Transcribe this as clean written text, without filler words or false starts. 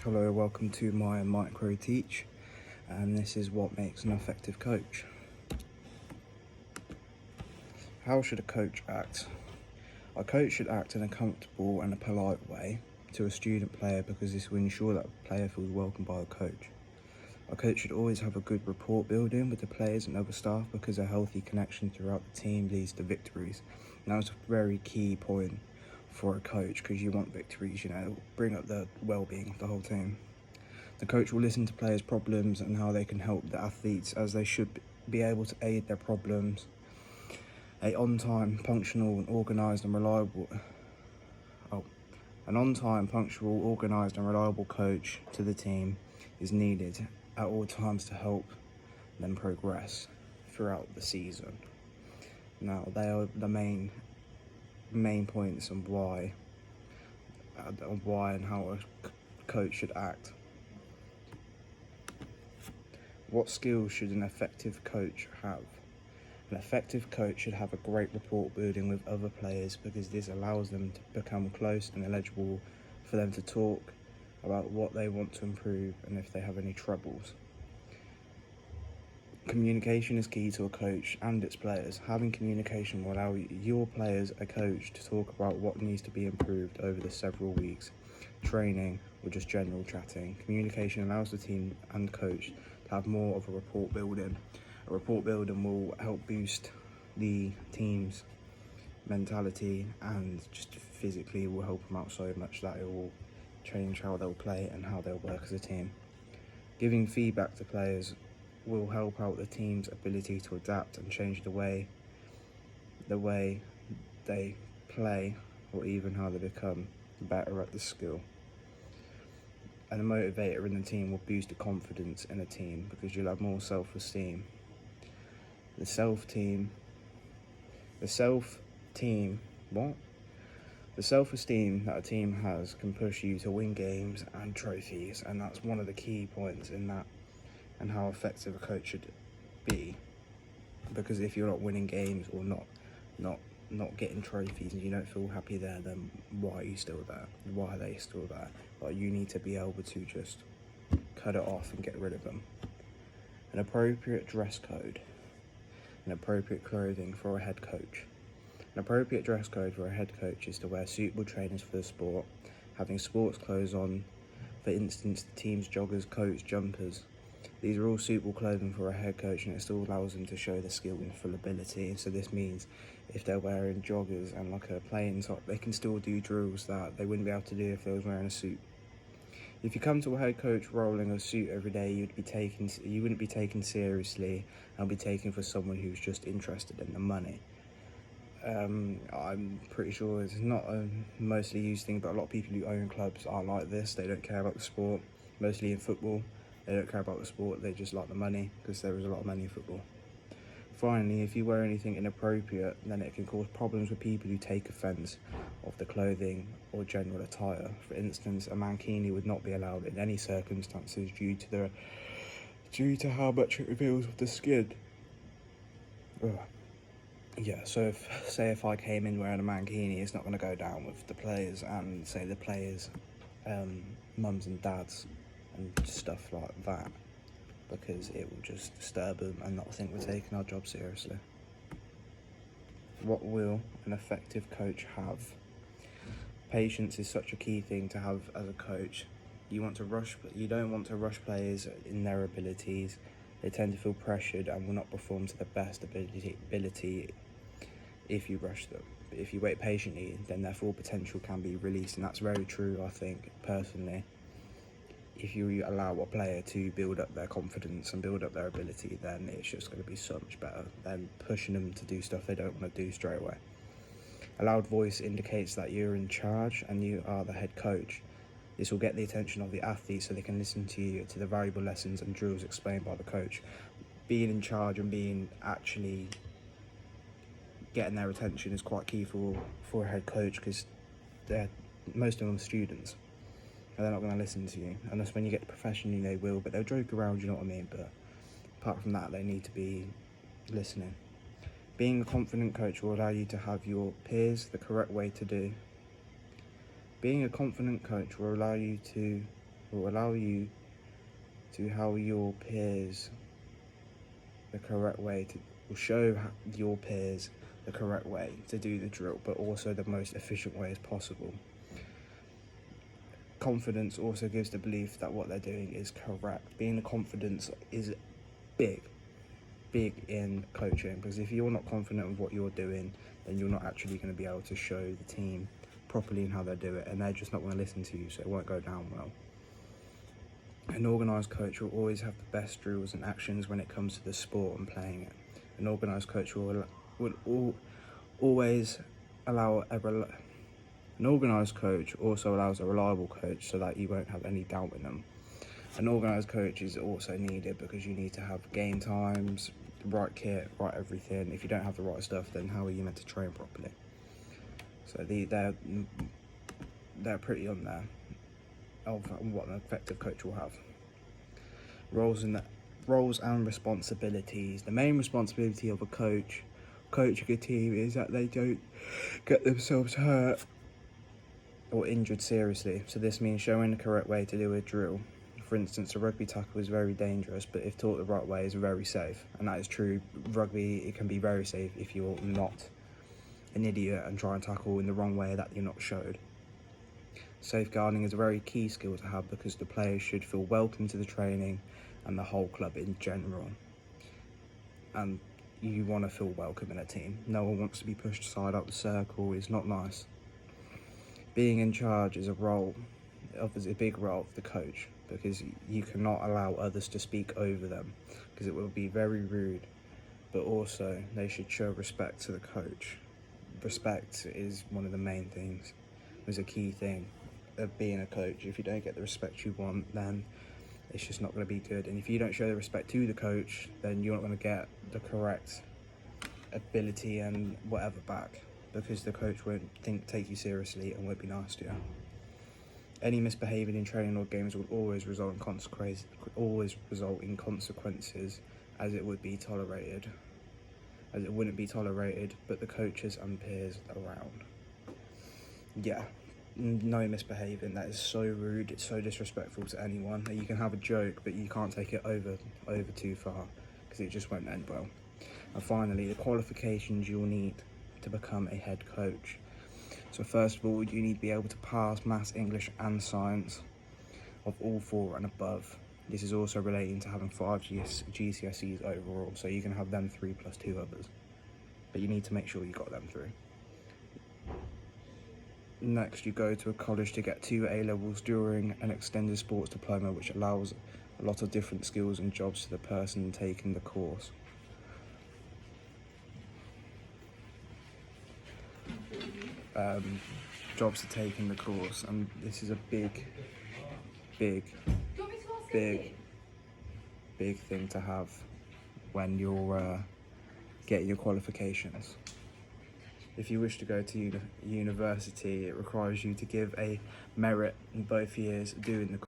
Hello, welcome to my micro teach, and this is what makes an effective coach. How should a coach act? A coach should act in a comfortable and a polite way to a student player because this will ensure that a player feels welcomed by a coach. A coach should always have a good rapport building with the players and other staff because a healthy connection throughout the team leads to victories. And that's a very key point for a coach because you want victories, bring up the well-being of the whole team. The coach will listen to players' problems and how they can help the athletes, as they should be able to aid their problems. An on-time, punctual, organised and reliable coach to the team is needed at all times to help them progress throughout the season. Now, they are the main points on why and how a coach should act. What skills should an effective coach have? An effective coach should have a great rapport building with other players because this allows them to become close and eligible for them to talk about what they want to improve and if they have any troubles. Communication is key to a coach and its players. Having communication will allow your players a coach to talk about what needs to be improved over the several weeks, training or just general chatting. Communication allows the team and coach to have more of a rapport building. A rapport building will help boost the team's mentality and just physically will help them out so much that it will change how they'll play and how they'll work as a team. Giving feedback to players will help out the team's ability to adapt and change the way they play or even how they become better at the skill. And a motivator in the team will boost the confidence in a team because you'll have more self-esteem. The self-esteem that a team has can push you to win games and trophies, and that's one of the key points in that and how effective a coach should be. Because if you're not winning games or not getting trophies and you don't feel happy there, then why are you still there? Why are they still there? Like, you need to be able to just cut it off and get rid of them. An appropriate dress code and appropriate clothing for a head coach. An appropriate dress code for a head coach is to wear suitable trainers for the sport, having sports clothes on, for instance, the team's joggers, coats, jumpers. These are all suitable clothing for a head coach, and it still allows them to show their skill in full ability. So this means if they're wearing joggers and like a playing top, they can still do drills that they wouldn't be able to do if they was wearing a suit. If you come to a head coach role in a suit every day, you wouldn't be taken seriously and be taken for someone who's just interested in the money. I'm pretty sure it's not a mostly used thing, but a lot of people who own clubs are like this. They don't care about the sport, mostly in football. They don't care about the sport, they just like the money because there is a lot of money in football. Finally, if you wear anything inappropriate, then it can cause problems with people who take offence of the clothing or general attire. For instance, a mankini would not be allowed in any circumstances due to how much it reveals of the skin. Yeah, so if I came in wearing a mankini, it's not going to go down with the players and say the players' mums and dads and stuff like that, because it will just disturb them and not think we're taking our job seriously. What will an effective coach have? Patience is such a key thing to have as a coach. You don't want to rush players in their abilities. They tend to feel pressured and will not perform to the best ability if you rush them. But if you wait patiently, then their full potential can be released, and that's very true, I think, personally. If you allow a player to build up their confidence and build up their ability, then it's just going to be so much better than pushing them to do stuff they don't want to do straight away. A loud voice indicates that you're in charge and you are the head coach. This will get the attention of the athletes so they can listen to the valuable lessons and drills explained by the coach. Being in charge and being actually getting their attention is quite key for a head coach, because most of them are students. And they're not going to listen to you, unless when you get professionally they will, but they'll joke around, you know what I mean, but apart from that they need to be listening. Being a confident coach will allow you to have your peers the correct way to do. Being a confident coach will allow you to will allow you to how your peers the correct way to will show your peers the correct way to do the drill, but also the most efficient way as possible. Confidence also gives the belief that what they're doing is correct. Being confident is big in coaching, because if you're not confident in what you're doing, then you're not actually going to be able to show the team properly in how they do it, and they're just not going to listen to you, so it won't go down well. An organised coach will always have the best drills and actions when it comes to the sport and playing it. An organised coach always allow an organised coach also allows a reliable coach, so that you won't have any doubt in them. An organised coach is also needed because you need to have game times, the right kit, right everything. If you don't have the right stuff, then how are you meant to train properly? So they're pretty on there of what an effective coach will have. Roles and responsibilities. The main responsibility of a coaching a team is that they don't get themselves hurt or injured seriously. So this means showing the correct way to do a drill. For instance, a rugby tackle is very dangerous, but if taught the right way, is very safe. And that is true. Rugby, it can be very safe if you're not an idiot and try and tackle in the wrong way that you're not showed. Safeguarding is a very key skill to have, because the players should feel welcome to the training and the whole club in general. And you want to feel welcome in a team. No one wants to be pushed aside out the circle. It's not nice. Being in charge is a big role of the coach, because you cannot allow others to speak over them, because it will be very rude. But also, they should show respect to the coach. Respect is one of the main things. It's a key thing of being a coach. If you don't get the respect you want, then it's just not going to be good. And if you don't show the respect to the coach, then you're not going to get the correct ability and whatever back, because the coach won't take you seriously and won't be nice to you. Any misbehaving in training or games will always result in consequences, as it wouldn't be tolerated, but the coaches and peers around. Yeah, no misbehaving. That is so rude. It's so disrespectful to anyone. You can have a joke, but you can't take it over too far, because it just won't end well. And finally, the qualifications you'll need to become a head coach. So first of all, you need to be able to pass Maths, English and Science of all 4 and above. This is also relating to having 5 GCSEs overall, so you can have them 3 plus 2 others. But you need to make sure you got them through. Next, you go to a college to get 2 A-levels during an extended sports diploma, which allows a lot of different skills and jobs to the person taking the course. Jobs to take in the course, and this is a big thing to have when you're getting your qualifications. If you wish to go to university, it requires you to give a merit in both years doing the